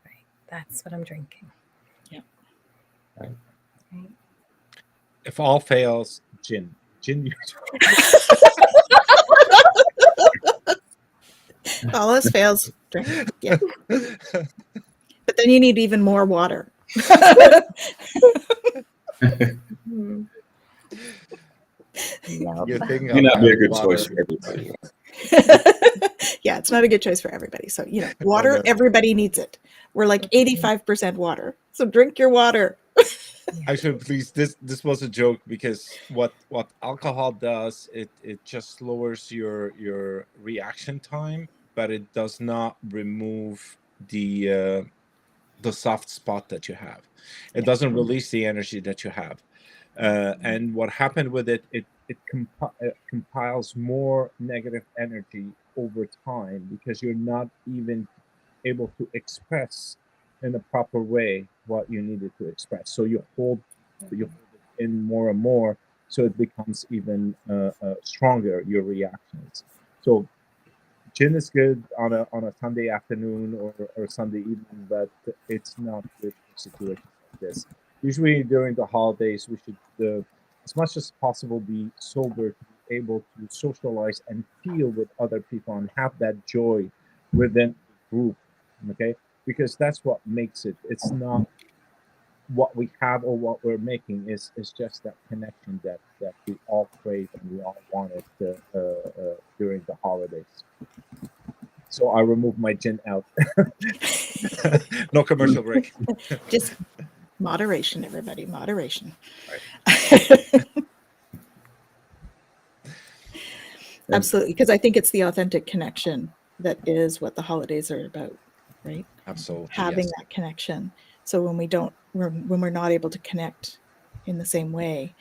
right? That's what I'm drinking. Yeah. Right. If all fails, gin. Gin. All else fails, drink. Yeah. But then you need even more water. Hmm. You Yep. think May not be a good water. choice for everybody. Yeah, it's not a good choice for everybody. So, water, no. everybody needs it. We're like 85% water. So drink your water. Actually, please, this was a joke, because what alcohol does, it just lowers your reaction time, but it does not remove the soft spot that you have. It doesn't release the energy that you have. And what happened with it compiles more negative energy over time, because you're not even able to express in a proper way what you needed to express. So you hold it in more and more, so it becomes even stronger, your reactions. So gin is good on a Sunday afternoon or Sunday evening, but it's not good situations like this. Usually during the holidays, we should, as much as possible, be sober to be able to socialize and feel with other people and have that joy within the group. Okay, because that's what makes it. It's not what we have or what we're making, is just that connection that we all crave and we all wanted during the holidays. So I remove my gin out. No commercial break. Just moderation, everybody, moderation. Absolutely, because I think it's the authentic connection that is what the holidays are about, right? Absolutely, Having yes. that connection. So when we're not able to connect in the same way,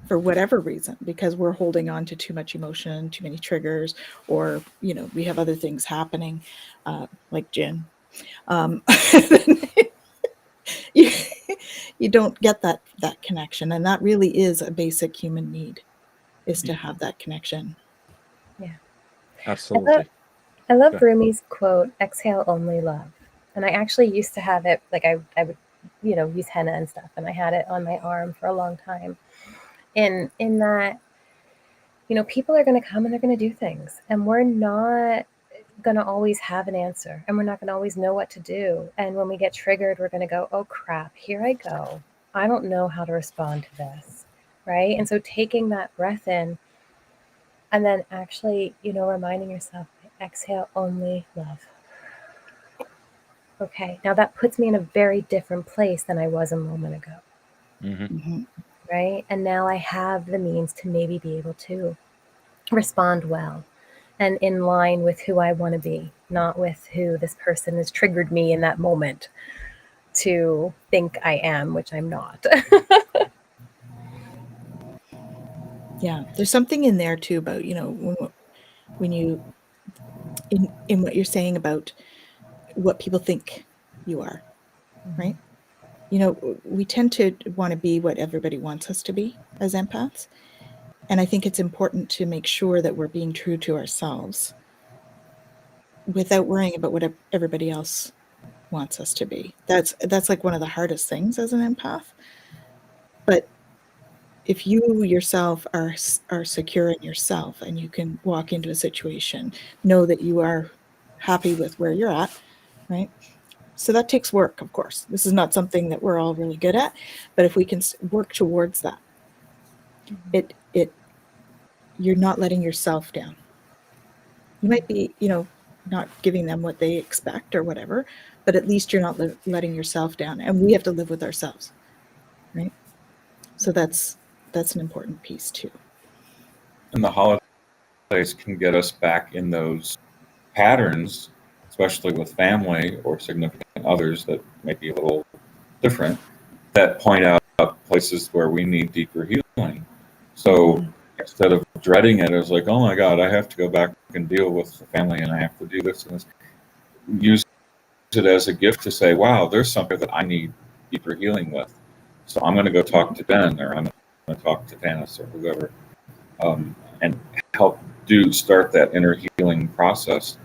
for whatever reason, because we're holding on to too much emotion, too many triggers, or we have other things happening, like gin. You don't get that connection, and that really is a basic human need, is to have that connection. Yeah. Absolutely. I love Rumi's quote, exhale only love. And I actually used to have it, like I would, use henna and stuff, and I had it on my arm for a long time. And in that, people are going to come and they're going to do things, and we're not going to always have an answer, and we're not going to always know what to do. And when we get triggered, we're going to go, oh crap, here I go. I don't know how to respond to this, right? And so taking that breath in, and then actually, reminding yourself, exhale only love. Okay, now that puts me in a very different place than I was a moment ago. Mm-hmm. Right? And now I have the means to maybe be able to respond well and in line with who I want to be, not with who this person has triggered me in that moment to think I am, which I'm not. Yeah, there's something in there too about, when you, in what you're saying about what people think you are, right? We tend to want to be what everybody wants us to be as empaths. And I think it's important to make sure that we're being true to ourselves without worrying about what everybody else wants us to be. That's like one of the hardest things as an empath. But if you yourself are secure in yourself, and you can walk into a situation, know that you are happy with where you're at, right? So that takes work, of course. This is not something that we're all really good at, but if we can work towards that, you're not letting yourself down. You might be, not giving them what they expect or whatever, but at least you're not letting yourself down. And we have to live with ourselves, right? So that's an important piece too. And the holidays can get us back in those patterns, especially with family or significant others that may be a little different, that point out places where we need deeper healing. So instead of dreading it as like, oh my God, I have to go back and deal with the family and I have to do this and this, use it as a gift to say, wow, there's something that I need deeper healing with. So I'm going to go talk to Ben, or I'm going to talk to Dennis or whoever, and help start that inner healing process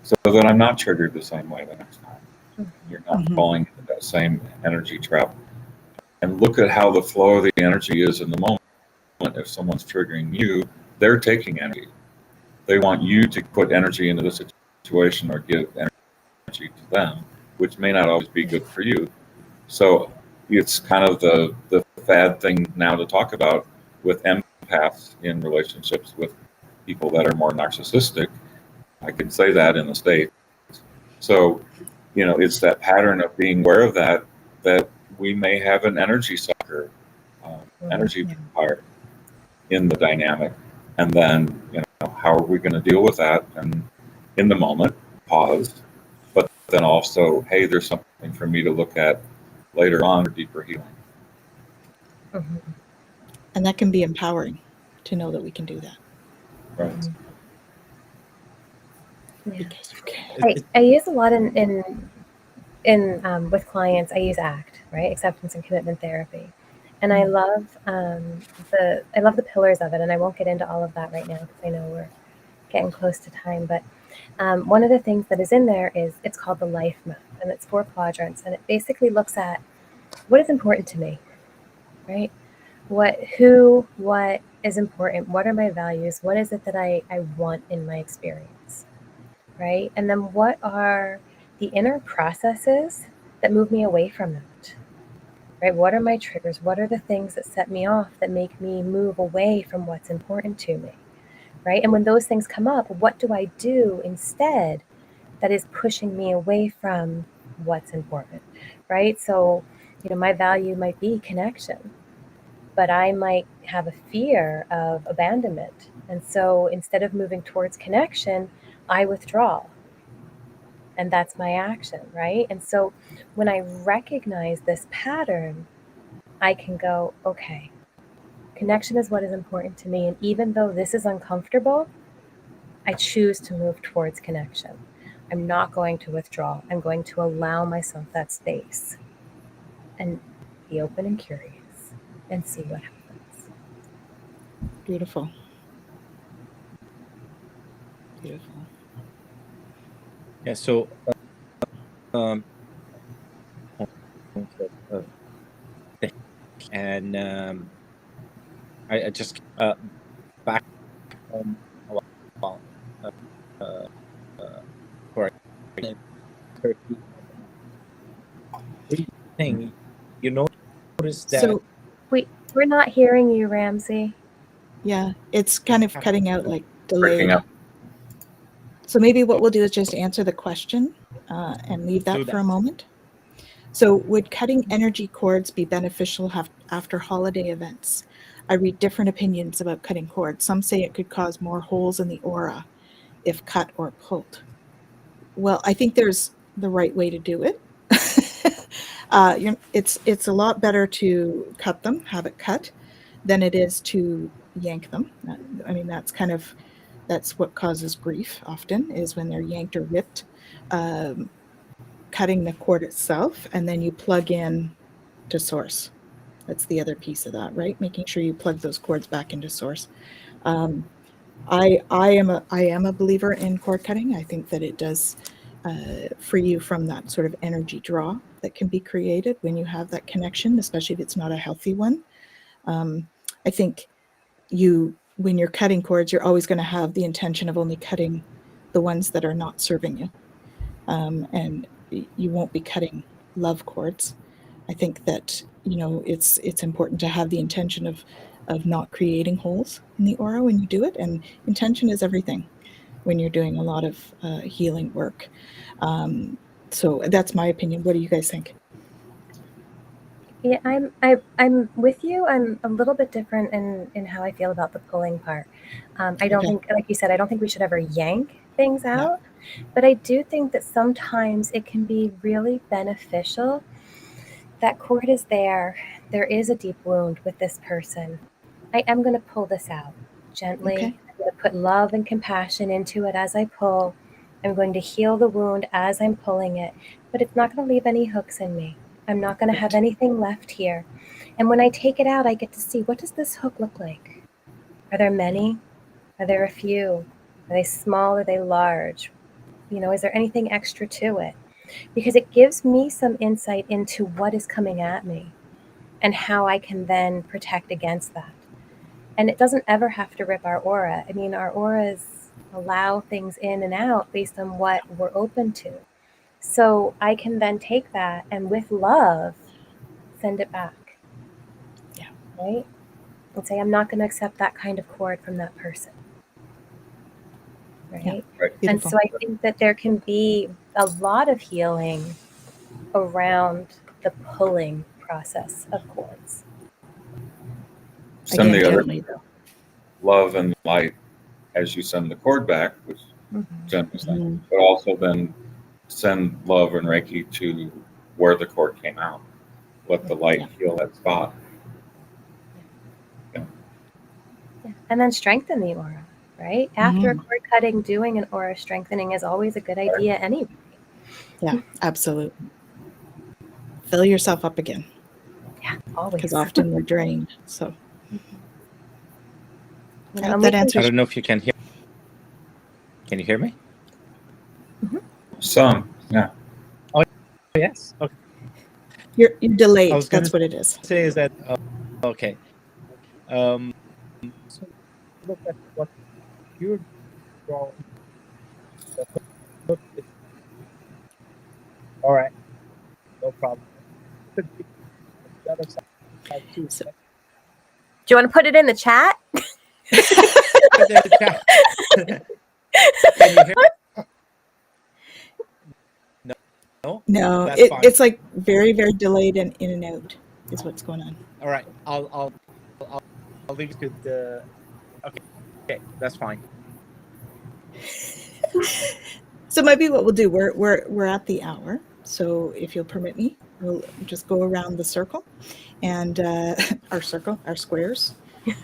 so that I'm not triggered the same way the next time. You're not falling into that same energy trap. And look at how the flow of the energy is in the moment. If someone's triggering you, they're taking energy. They want you to put energy into the situation or give energy to them, which may not always be good for you. So it's kind of the fad thing now to talk about with empaths in relationships with people that are more narcissistic. I can say that in the States. So, it's that pattern of being aware of that we may have an energy sucker, energy vampire in the dynamic. And then, how are we going to deal with that? And in the moment, pause, but then also, hey, there's something for me to look at later on for deeper healing. And that can be empowering to know that we can do that. Right. Yeah. Because you can. I use a lot in with clients. I use ACT, right? Acceptance and commitment therapy. And I love the pillars of it, and I won't get into all of that right now because I know we're getting close to time. But one of the things that is in there is, it's called the life map, and it's 4 quadrants, and it basically looks at what is important to me, right? What is important? What are my values? What is it that I want in my experience, right? And then what are the inner processes that move me away from that, right? What are my triggers? What are the things that set me off, that make me move away from what's important to me, right? And when those things come up, what do I do instead that is pushing me away from what's important, right? So, my value might be connection, but I might have a fear of abandonment. And so instead of moving towards connection, I withdraw. And that's my action, right? And so when I recognize this pattern, I can go, okay, connection is what is important to me. And even though this is uncomfortable, I choose to move towards connection. I'm not going to withdraw. I'm going to allow myself that space and be open and curious and see what happens. Beautiful. Beautiful. Yeah. So, and I just back home a while for Turkey. What do you think? You notice that? So We're not hearing you, Ramsey. yeah, it's kind of cutting out, like Breaking delayed. up. So maybe what we'll do is just answer the question and leave that for a moment. So would cutting energy cords be beneficial after holiday events? I read different opinions about cutting cords. Some say it could cause more holes in the aura if cut or pulled. Well, I think there's the right way to do it. It's a lot better to cut them, have it cut, than it is to yank them. I mean, that's what causes grief often, is when they're yanked or ripped. Cutting the cord itself, and then you plug in to source. That's the other piece of that, right? Making sure you plug those cords back into source. I am a believer in cord cutting. I think that it does free you from that sort of energy draw that can be created when you have that connection, especially if it's not a healthy one. I think when you're cutting cords, you're always going to have the intention of only cutting the ones that are not serving you, and you won't be cutting love cords. I think that it's important to have the intention of not creating holes in the aura when you do it, and intention is everything when you're doing a lot of healing work. So that's my opinion. What do you guys think? Yeah, I'm with you. I'm a little bit different in how I feel about the pulling part. I don't think, like you said, I don't think we should ever yank things out, but I do think that sometimes it can be really beneficial. That cord is there. There is a deep wound with this person. I am going to pull this out gently. Okay. I'm going to put love and compassion into it as I pull. I'm going to heal the wound as I'm pulling it, but it's not going to leave any hooks in me. I'm not going to have anything left here. And when I take it out, I get to see, what does this hook look like? Are there many? Are there a few? Are they small? Are they large? Is there anything extra to it? Because it gives me some insight into what is coming at me and how I can then protect against that. And it doesn't ever have to rip our aura. I mean, our auras allow things in and out based on what we're open to. So I can then take that and with love, send it back. Yeah. Right? And say, I'm not going to accept that kind of cord from that person. Right? Yeah. Right. And so I think that there can be a lot of healing around the pulling process of cords. Send Again, the other gently, though. love and light as you send the cord back, which Jen was saying, but also then send love and Reiki to where the cord came out. Let the light heal that spot. Yeah. And then strengthen the aura, right? After a cord cutting, doing an aura strengthening is always a good idea anyway. Yeah, absolutely. Fill yourself up again. Yeah, always. Because often we're drained. So You I know, hope that I answers. don't know if you can hear. Can you hear me? Some, yeah. Oh, yes. Okay. You're delayed. I was gonna That's what it is. say is that okay. So look at what you're drawing. Look, all right, no problem. Could be the other side too. So- Do you want to put it in the chat? Put it in the chat. Can you hear? No. No, That's fine. it's like very, very delayed and in and out is what's going on. All right, I'll leave it to the. Okay, that's fine. So maybe what we'll do, we're at the hour. So if you'll permit me, we'll just go around the circle and our squares,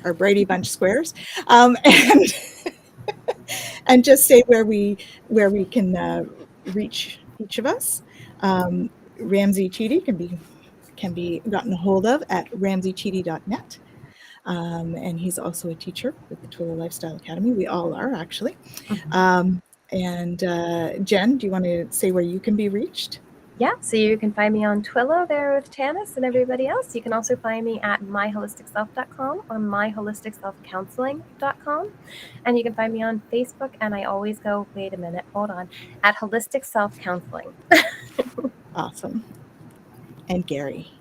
our Brady Bunch squares, and and just say where we can reach each of us. Ramsey Cheedy can be gotten a hold of at ramseycheedy.net. And he's also a teacher with the Twillow Lifestyle Academy. We all are, actually. And Jen, do you want to say where you can be reached? Yeah, so you can find me on Twillow there with Tanis and everybody else. You can also find me at myholisticself.com or myholisticselfcounseling.com. And you can find me on Facebook, and I always go, wait a minute, hold on, at Holistic Self Counseling. Awesome. And Gary.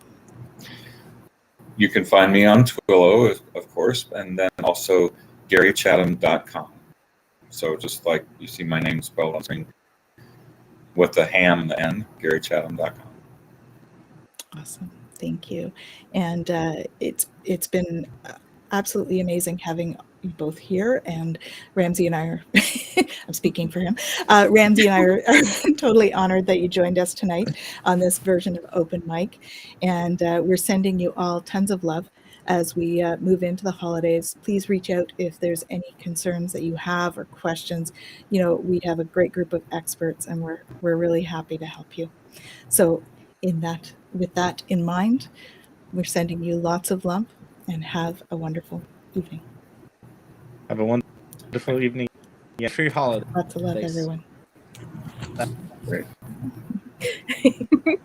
You can find me on Twillow, of course, and then also garychatham.com. So just like you see my name spelled on screen with the ham and the N, garychatham.com. Awesome. Thank you. And it's been absolutely amazing having you both here. And Ramsey and I are, I'm speaking for him, Ramsey and I are totally honored that you joined us tonight on this version of Open Mic. And we're sending you all tons of love as we move into the holidays. Please reach out if there's any concerns that you have or questions. You know, we have a great group of experts, and we're really happy to help you. So with that in mind, we're sending you lots of love, and have a wonderful evening. Have a wonderful evening. Yeah, free holiday. Lots of love, Thanks. everyone. Great.